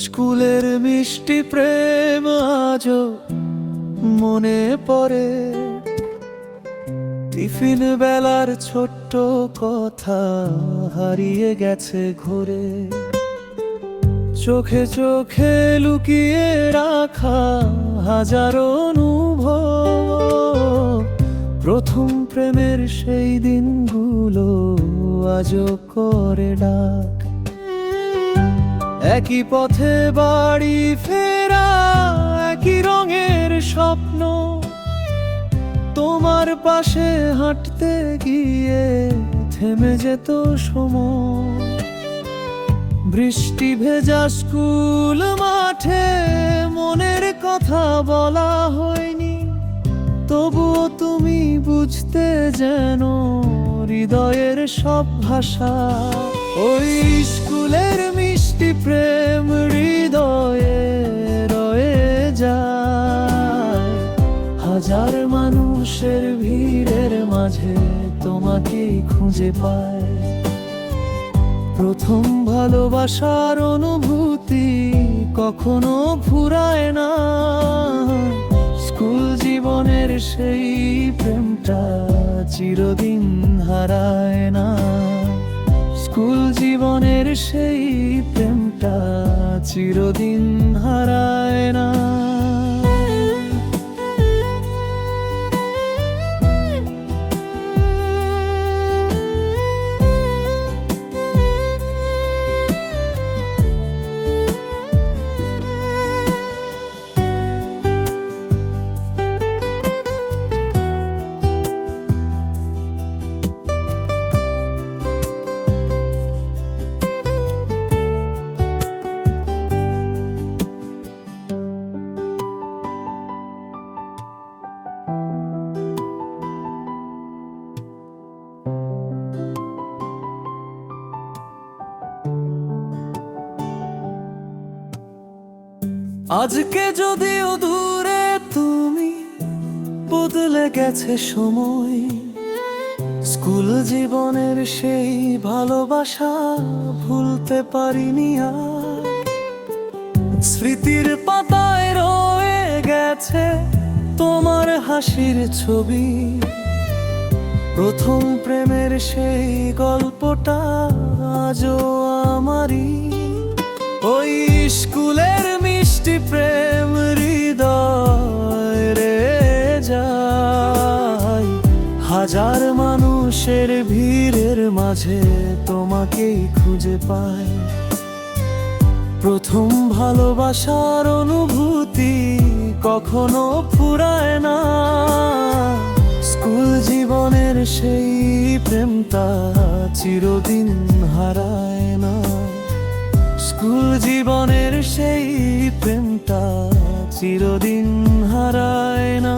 স্কুলের মিষ্টি প্রেম আজও মনে পড়ে, টিফিন বেলার ছোট্ট কথা হারিয়ে গেছে ঘোরে, চোখে চোখে লুকিয়ে রাখা হাজারো অনুভব, প্রথম প্রেমের সেই দিনগুলো আজও করে ডাক। একই পথে বাড়ি ফেরা, একই রঙের স্বপ্ন, তোমার পাশে হাঁটতে গিয়ে থেমে যেত সময়। বৃষ্টি ভেজা স্কুল মাঠে মনের কথা বলা হয়নি, তবুও তুমি বুঝতে যেন হৃদয়ের সব ভাষা। ওই স্কুলের মিষ্টি প্রেম হৃদয়ে রয়ে যায়, হাজার মানুষের ভিড়ের মাঝে তোমাকেই খুঁজে পায়। প্রথম ভালোবাসার অনুভূতি কখনো ফুরায় না, স্কুল জীবনের সেই প্রেমটা চিরদিন হারায় না, স্কুল জীবনের সেই প্রেমটা চিরদিন হারায় না। আজকে যদিও দূরে তুমি, বদলে গেছে সময়, স্কুল জীবনের সেই ভালোবাসা ভুলতে পারিনি আর। স্মৃতির পাতায় রয়ে গেছে তোমার হাসির ছবি, প্রথম প্রেমের সেই গল্পটা আজও আমারই। ওই স্কুলের মিষ্টি প্রেম হৃদয়ে রয়ে যায়, হাজার মানুষের ভিড়ের মাঝে তোমাকেই খুঁজে পায়। প্রথম ভালোবাসার অনুভূতি কখনো ফুরায় না, স্কুল জীবনের সেই প্রেমটা চিরদিন হারায় না, স্কুল জীবনের সেই প্রেমটা চিরদিন হারায় না।